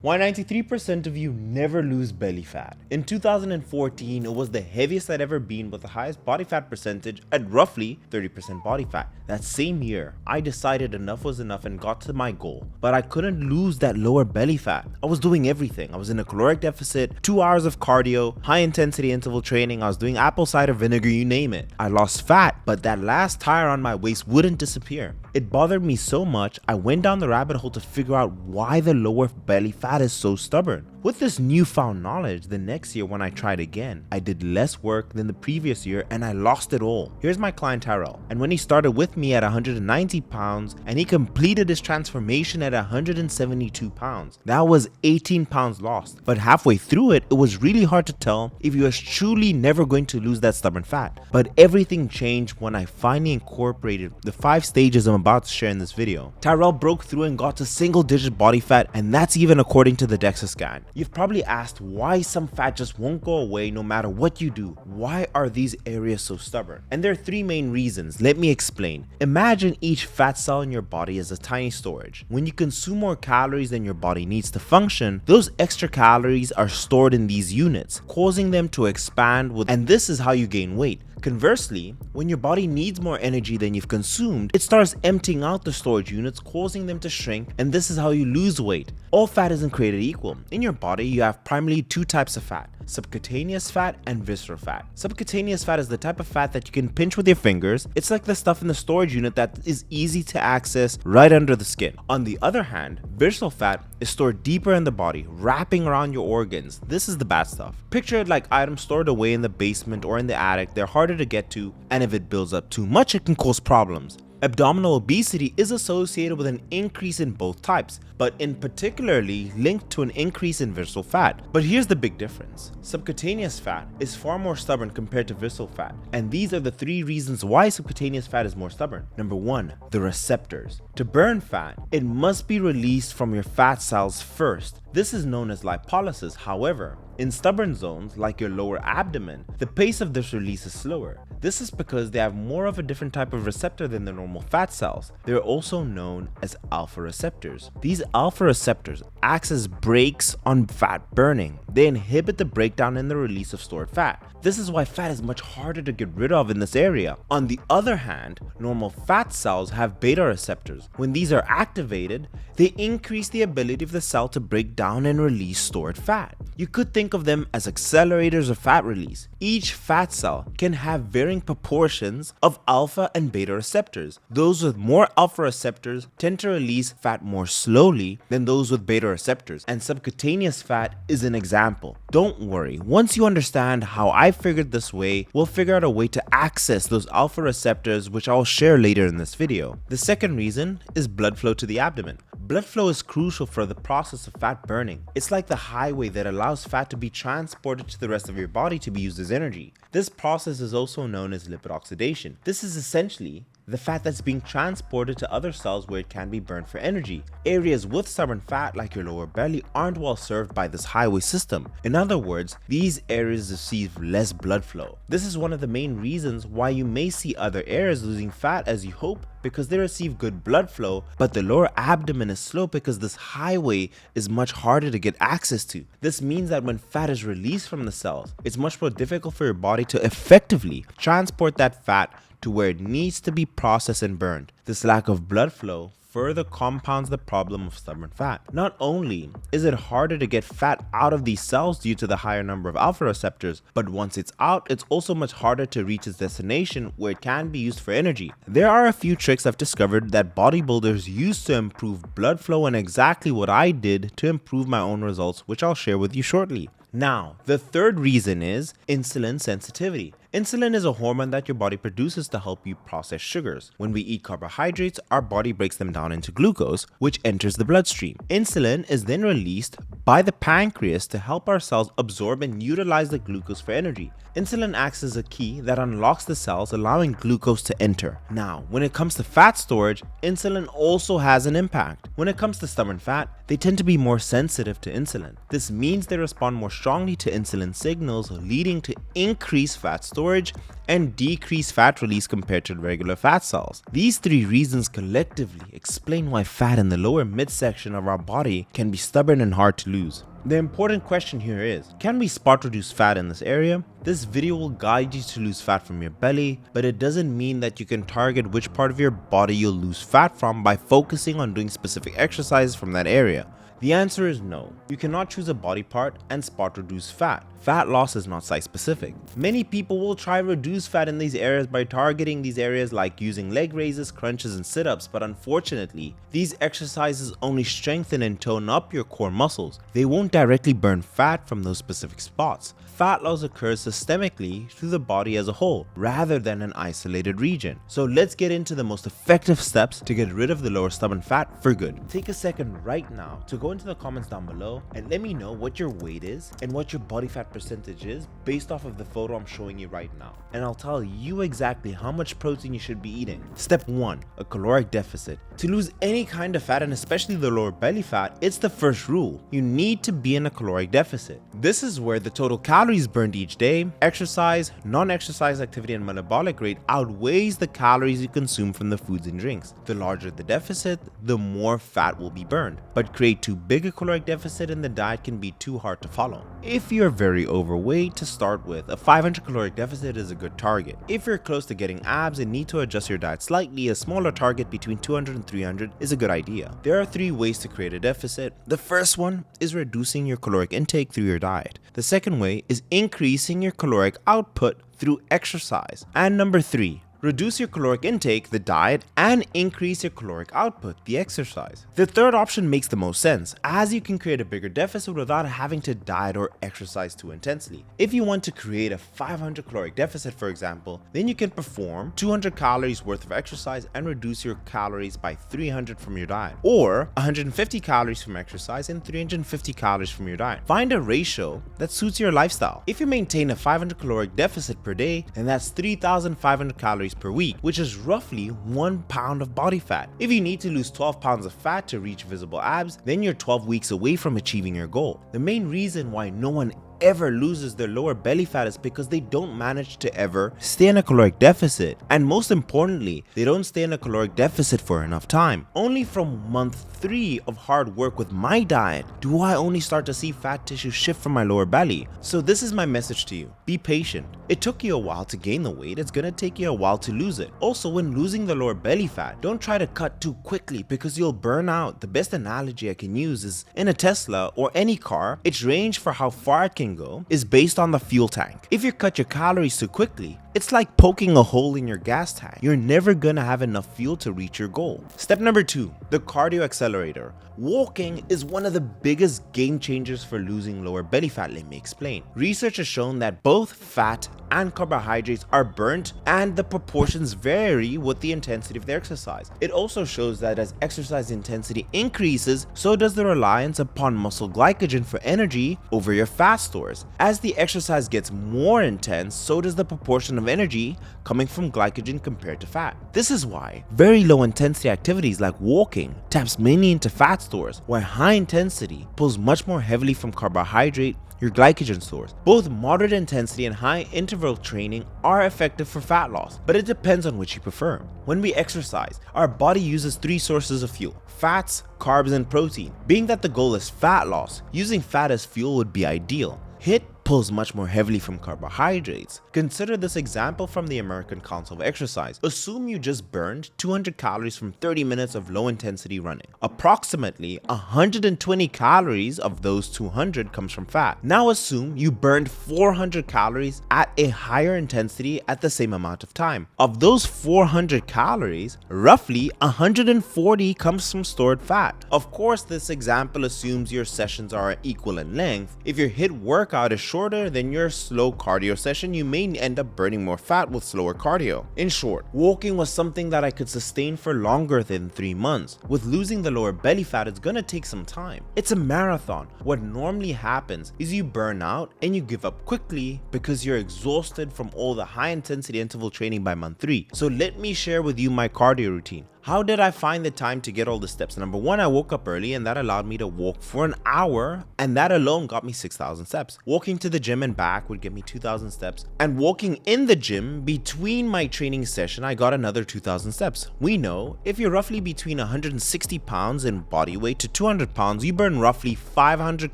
Why 93% of you never lose belly fat? In 2014, it was the heaviest I'd ever been with the highest body fat percentage at roughly 30% body fat. That same year, I decided enough was enough and got to my goal, but I couldn't lose that lower belly fat. I was doing everything. I was in a caloric deficit, 2 hours of cardio, high intensity interval training, I was doing apple cider vinegar, you name it. I lost fat, but that last tire on my waist wouldn't disappear. It bothered me so much, I went down the rabbit hole to figure out why the lower belly fat is so stubborn. With this newfound knowledge, the next year when I tried again, I did less work than the previous year and I lost it all. Here's my client Tyrell, and when he started with me at 190 pounds and he completed his transformation at 172 pounds, that was 18 pounds lost. But halfway through it, it was really hard to tell if he was truly never going to lose that stubborn fat. But everything changed when I finally incorporated the 5 stages I'm about to share in this video. Tyrell broke through and got to single-digit body fat, and that's even according to the DEXA scan. You've probably asked why some fat just won't go away no matter what you do. Why are these areas so stubborn? And there are 3 main reasons. Let me explain. Imagine each fat cell in your body as a tiny storage. When you consume more calories than your body needs to function, those extra calories are stored in these units, causing them to expand and this is how you gain weight. Conversely, when your body needs more energy than you've consumed, it starts emptying out the storage units, causing them to shrink, and this is how you lose weight. All fat isn't created equal. In your body, you have primarily 2 types of fat: subcutaneous fat and visceral fat. Subcutaneous fat is the type of fat that you can pinch with your fingers. It's like the stuff in the storage unit that is easy to access right under the skin. On the other hand, visceral fat is stored deeper in the body, wrapping around your organs. This is the bad stuff. Picture it like items stored away in the basement or in the attic. They're harder to get to, and if it builds up too much, it can cause problems. Abdominal obesity is associated with an increase in both types, but in particularly linked to an increase in visceral fat. But here's the big difference. Subcutaneous fat is far more stubborn compared to visceral fat, and these are the 3 reasons why subcutaneous fat is more stubborn. Number 1, the receptors. To burn fat, it must be released from your fat cells first. This is known as lipolysis. However, in stubborn zones like your lower abdomen, the pace of this release is slower. This is because they have more of a different type of receptor than the normal fat cells. They're also known as alpha receptors. These alpha receptors act as brakes on fat burning. They inhibit the breakdown and the release of stored fat. This is why fat is much harder to get rid of in this area. On the other hand, normal fat cells have beta receptors. When these are activated, they increase the ability of the cell to break down and release stored fat. You could think of them as accelerators of fat release. Each fat cell can have varying proportions of alpha and beta receptors. Those with more alpha receptors tend to release fat more slowly than those with beta receptors, and subcutaneous fat is an example. Don't worry, once you understand how I figured this way, we'll figure out a way to access those alpha receptors, which I'll share later in this video. The second reason is blood flow to the abdomen. Blood flow is crucial for the process of fat burning. It's like the highway that allows fat to be transported to the rest of your body to be used as energy. This process is also known as lipid oxidation. This is essentially the fat that's being transported to other cells where it can be burned for energy. Areas with stubborn fat like your lower belly aren't well served by this highway system. In other words, these areas receive less blood flow. This is one of the main reasons why you may see other areas losing fat as you hope, because they receive good blood flow, but the lower abdomen is slow because this highway is much harder to get access to. This means that when fat is released from the cells, it's much more difficult for your body to effectively transport that fat to where it needs to be processed and burned. This lack of blood flow further compounds the problem of stubborn fat. Not only is it harder to get fat out of these cells due to the higher number of alpha receptors, but once it's out, it's also much harder to reach its destination where it can be used for energy. There are a few tricks I've discovered that bodybuilders use to improve blood flow, and exactly what I did to improve my own results, which I'll share with you shortly. Now, the third reason is insulin sensitivity. Insulin is a hormone that your body produces to help you process sugars. When we eat carbohydrates, our body breaks them down into glucose, which enters the bloodstream. Insulin is then released by the pancreas to help our cells absorb and utilize the glucose for energy. Insulin acts as a key that unlocks the cells, allowing glucose to enter. Now, when it comes to fat storage, insulin also has an impact. When it comes to stubborn fat, they tend to be more sensitive to insulin. This means they respond more strongly to insulin signals, leading to increased fat storage and decreased fat release compared to regular fat cells. These three reasons collectively explain why fat in the lower midsection of our body can be stubborn and hard to lose. The important question here is, can we spot reduce fat in this area? This video will guide you to lose fat from your belly, but it doesn't mean that you can target which part of your body you'll lose fat from by focusing on doing specific exercises from that area. The answer is no. You cannot choose a body part and spot reduce fat. Fat loss is not size specific. Many people will try reduce fat in these areas by targeting these areas like using leg raises, crunches, and sit-ups, but unfortunately, these exercises only strengthen and tone up your core muscles. They won't directly burn fat from those specific spots. Fat loss occurs systemically through the body as a whole, rather than an isolated region. So let's get into the most effective steps to get rid of the lower stubborn fat for good. Take a second right now to go into the comments down below and let me know what your weight is and what your body fat percentage is based off of the photo I'm showing you right now. And I'll tell you exactly how much protein you should be eating. Step 1. A caloric deficit. To lose any kind of fat, and especially the lower belly fat, it's the first rule. You need to be in a caloric deficit. This is where the total calories burned each day, exercise, non-exercise activity, and metabolic rate outweighs the calories you consume from the foods and drinks. The larger the deficit, the more fat will be burned. But create too big a caloric deficit in the diet can be too hard to follow. If you're very overweight to start with, a 500 caloric deficit is a good target. If you're close to getting abs and need to adjust your diet slightly, a smaller target between 200 and 300 is a good idea. There are 3 ways to create a deficit. The first one is reducing your caloric intake through your diet. The second way is increasing your caloric output through exercise. And number 3, reduce your caloric intake, the diet, and increase your caloric output, the exercise. The third option makes the most sense, as you can create a bigger deficit without having to diet or exercise too intensely. If you want to create a 500 caloric deficit, for example, then you can perform 200 calories worth of exercise and reduce your calories by 300 from your diet, or 150 calories from exercise and 350 calories from your diet. Find a ratio that suits your lifestyle. If you maintain a 500 caloric deficit per day, then that's 3,500 calories per week, which is roughly 1 pound of body fat. If you need to lose 12 pounds of fat to reach visible abs, then you're 12 weeks away from achieving your goal. The main reason why no one ever loses their lower belly fat is because they don't manage to ever stay in a caloric deficit, and most importantly, they don't stay in a caloric deficit for enough time. Only from month 3 of hard work with my diet do I only start to see fat tissue shift from my lower belly. So this is my message to you: be patient. It took you a while to gain the weight, it's gonna take you a while to lose it. Also, when losing the lower belly fat, don't try to cut too quickly because you'll burn out. The best analogy I can use is in a Tesla or any car, its range for how far it can go is based on the fuel tank. If you cut your calories too quickly, it's like poking a hole in your gas tank. You're never gonna have enough fuel to reach your goal. Step number 2, the cardio accelerator. Walking is one of the biggest game changers for losing lower belly fat. Let me explain. Research has shown that both fat and carbohydrates are burnt, and the proportions vary with the intensity of the exercise. It also shows that as exercise intensity increases, so does the reliance upon muscle glycogen for energy over your fat stores. As the exercise gets more intense, so does the proportion of energy coming from glycogen compared to fat. This is why very low intensity activities like walking taps mainly into fat stores, while high intensity pulls much more heavily from carbohydrate, your glycogen stores. Both moderate intensity and high interval training are effective for fat loss, but it depends on which you prefer. When we exercise, our body uses 3 sources of fuel: fats, carbs, and protein. Being that the goal is fat loss, using fat as fuel would be ideal. HIIT pulls much more heavily from carbohydrates. Consider this example from the American Council of Exercise. Assume you just burned 200 calories from 30 minutes of low intensity running. Approximately 120 calories of those 200 comes from fat. Now assume you burned 400 calories at a higher intensity at the same amount of time. Of those 400 calories, roughly 140 comes from stored fat. Of course, this example assumes your sessions are equal in length. If your HIIT workout is shorter than your slow cardio session, you may end up burning more fat with slower cardio. In short, walking was something that I could sustain for longer than 3 months. With losing the lower belly fat, it's gonna take some time. It's a marathon. What normally happens is you burn out and you give up quickly because you're exhausted from all the high intensity interval training by month 3. So let me share with you my cardio routine. How did I find the time to get all the steps? Number one, I woke up early and that allowed me to walk for an hour, and that alone got me 6,000 steps. Walking to the gym and back would get me 2,000 steps, and walking in the gym between my training session, I got another 2,000 steps. We know if you're roughly between 160 pounds in body weight to 200 pounds, you burn roughly 500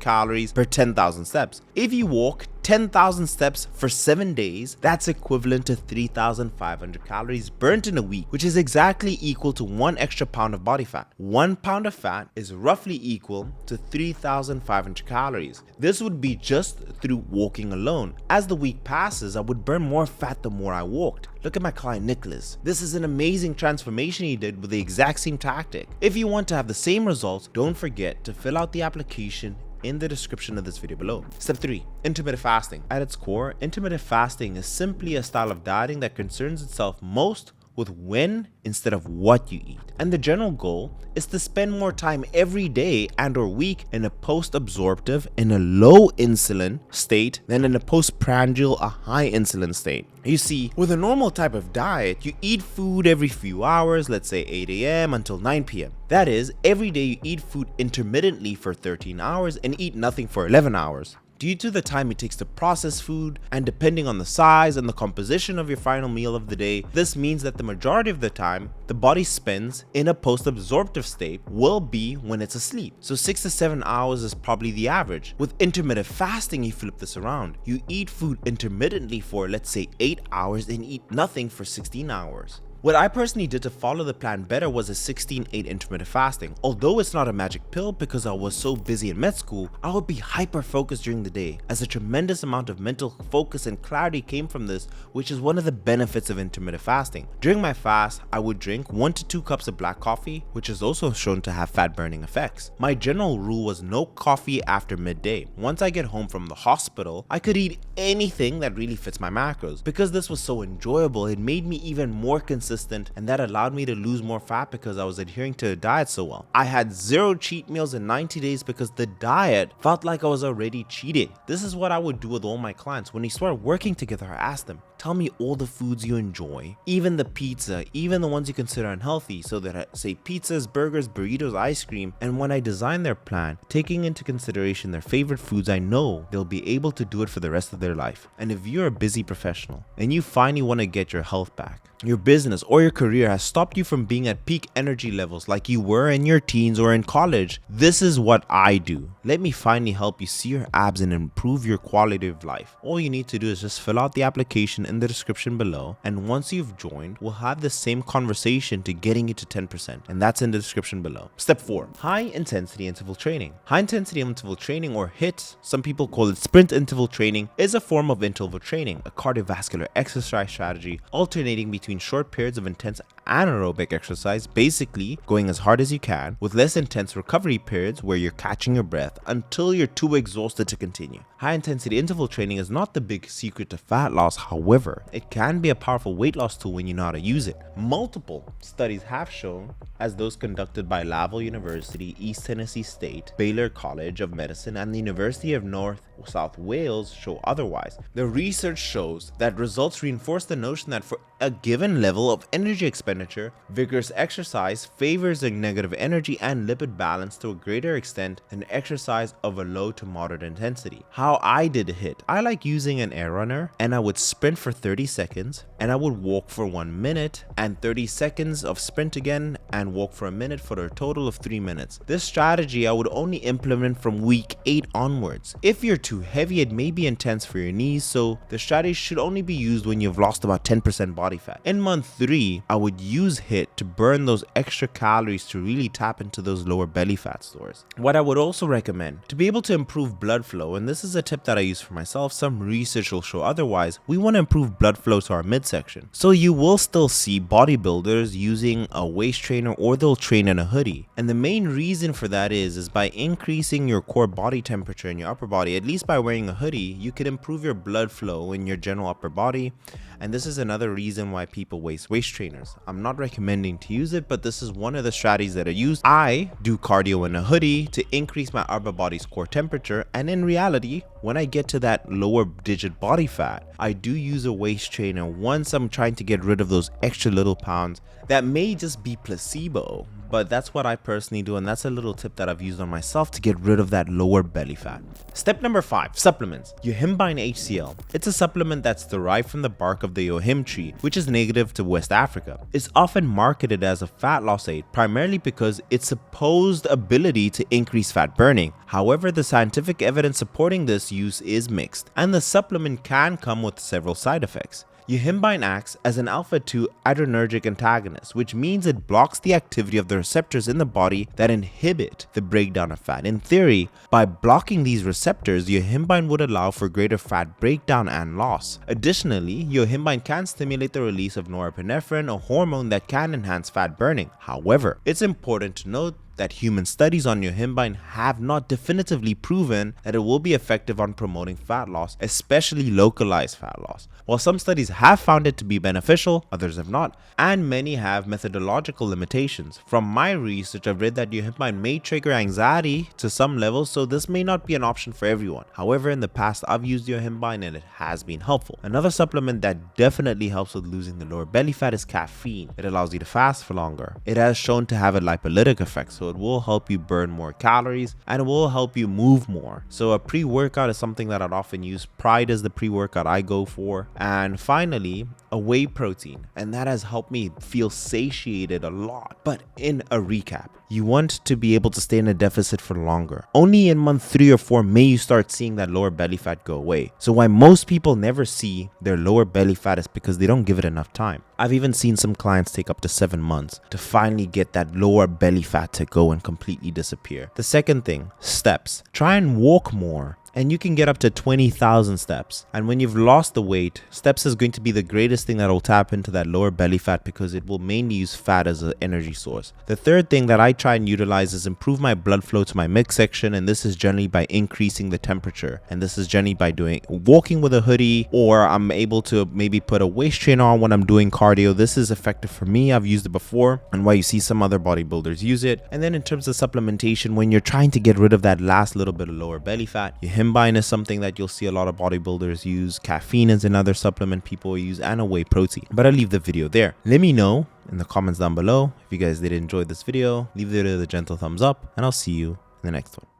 calories per 10,000 steps. If you walk 10,000 steps for 7 days, that's equivalent to 3,500 calories burnt in a week, which is exactly equal to 1 extra pound of body fat. 1 pound of fat is roughly equal to 3,500 calories. This would be just through walking alone. As the week passes, I would burn more fat the more I walked. Look at my client Nicholas. This is an amazing transformation he did with the exact same tactic. If you want to have the same results, don't forget to fill out the application in the description of this video below. Step 3. Intermittent fasting. At its core, intermittent fasting is simply a style of dieting that concerns itself most with when instead of what you eat. And the general goal is to spend more time every day and or week in a post-absorptive, in a low insulin state, than in a postprandial, a high insulin state. You see, with a normal type of diet, you eat food every few hours, let's say 8 a.m. until 9 p.m. That is, every day you eat food intermittently for 13 hours and eat nothing for 11 hours. Due to the time it takes to process food, and depending on the size and the composition of your final meal of the day, this means that the majority of the time the body spends in a post-absorptive state will be when it's asleep. So 6 to 7 hours is probably the average. With intermittent fasting, you flip this around. You eat food intermittently for, let's say, 8 hours and eat nothing for 16 hours. What I personally did to follow the plan better was a 16-8 intermittent fasting. Although it's not a magic pill, because I was so busy in med school, I would be hyper focused during the day, as a tremendous amount of mental focus and clarity came from this, which is one of the benefits of intermittent fasting. During my fast, I would drink 1 to 2 cups of black coffee, which is also shown to have fat burning effects. My general rule was no coffee after midday. Once I get home from the hospital, I could eat anything that really fits my macros. Because this was so enjoyable, it made me even more consistent, and that allowed me to lose more fat because I was adhering to a diet so well. I had 0 cheat meals in 90 days because the diet felt like I was already cheating. This is what I would do with all my clients. When we started working together, I asked them, tell me all the foods you enjoy, even the pizza, even the ones you consider unhealthy, so that I say pizzas, burgers, burritos, ice cream. And when I design their plan, taking into consideration their favorite foods, I know they'll be able to do it for the rest of their life. And if you're a busy professional and you finally want to get your health back, your business or your career has stopped you from being at peak energy levels like you were in your teens or in college, this is what I do. Let me finally help you see your abs and improve your quality of life. All you need to do is just fill out the application in the description below, and once you've joined, we'll have the same conversation to getting you to 10%, and that's in the description below. Step 4. High intensity interval training. High intensity interval training, or HIIT, some people call it sprint interval training, is a form of interval training, a cardiovascular exercise strategy alternating between short periods of intense anaerobic exercise, basically going as hard as you can, with less intense recovery periods where you're catching your breath until you're too exhausted to continue. High intensity interval training is not the big secret to fat loss, however, it can be a powerful weight loss tool when you know how to use it. Multiple studies have shown, as those conducted by Laval University, East Tennessee State, Baylor College of Medicine, and the University of North South Wales show otherwise. The research shows that results reinforce the notion that for a given level of energy expenditure, vigorous exercise favors a negative energy and lipid balance to a greater extent than exercise of a low to moderate intensity. How I did a HIIT. I like using an air runner, and I would sprint for 30 seconds, and I would walk for 1 minute, and 30 seconds of sprint again, and walk for a minute for a total of 3 minutes. This strategy I would only implement from week 8 onwards. If you're too heavy, it may be intense for your knees, so the strategy should only be used when you've lost about 10% body fat. In month 3, I would use HIIT to burn those extra calories to really tap into those lower belly fat stores. What I would also recommend, to be able to improve blood flow, and this is a tip that I use for myself, some research will show otherwise, we want to improve blood flow to our midsection. So you will still see bodybuilders using a waist trainer, or they'll train in a hoodie. And the main reason for that is by increasing your core body temperature in your upper body. At least by wearing a hoodie, you can improve your blood flow in your general upper body. And this is another reason why people waist trainers. I'm not recommending to use it, but this is one of the strategies that I use. I do cardio in a hoodie to increase my upper body's core temperature, and in reality, when I get to that lower digit body fat, I do use a waist trainer once I'm trying to get rid of those extra little pounds that may just be placebo. But that's what I personally do, and that's a little tip that I've used on myself to get rid of that lower belly fat. Step number 5, supplements. Yohimbine HCl. It's a supplement that's derived from the bark of the yohim tree, which is native to West Africa. It's often marketed as a fat loss aid, primarily because its supposed ability to increase fat burning. However, the scientific evidence supporting this use is mixed, and the supplement can come with several side effects. Yohimbine acts as an alpha-2 adrenergic antagonist, which means it blocks the activity of the receptors in the body that inhibit the breakdown of fat. In theory, by blocking these receptors, yohimbine would allow for greater fat breakdown and loss. Additionally, yohimbine can stimulate the release of norepinephrine, a hormone that can enhance fat burning. However, it's important to note that human studies on yohimbine have not definitively proven that it will be effective on promoting fat loss, especially localized fat loss. While some studies have found it to be beneficial, others have not, and many have methodological limitations. From my research, I've read that yohimbine may trigger anxiety to some levels, so this may not be an option for everyone. However, in the past, I've used yohimbine and it has been helpful. Another supplement that definitely helps with losing the lower belly fat is caffeine. It allows you to fast for longer. It has shown to have a lipolytic effect, so it will help you burn more calories and it will help you move more. So a pre-workout is something that I'd often use. Pride is the pre-workout I go for. And finally, a whey protein, and that has helped me feel satiated a lot. But in a recap, you want to be able to stay in a deficit for longer. Only in month 3 or 4 may you start seeing that lower belly fat go away. So why most people never see their lower belly fat is because they don't give it enough time. I've even seen some clients take up to 7 months to finally get that lower belly fat to go and completely disappear. The second thing, steps. Try and walk more. And you can get up to 20,000 steps. And when you've lost the weight, steps is going to be the greatest thing that will tap into that lower belly fat because it will mainly use fat as an energy source. The third thing that I try and utilize is improve my blood flow to my midsection, and this is generally by increasing the temperature. And this is generally by walking with a hoodie, or I'm able to maybe put a waist trainer on when I'm doing cardio. This is effective for me. I've used it before, and why you see some other bodybuilders use it. And then in terms of supplementation, when you're trying to get rid of that last little bit of lower belly fat, yohimbine is something that you'll see a lot of bodybuilders use. Caffeine is another supplement people use, and a whey protein. But I'll leave the video there. Let me know in the comments down below if you guys did enjoy this video. Leave the video a gentle thumbs up, and I'll see you in the next one.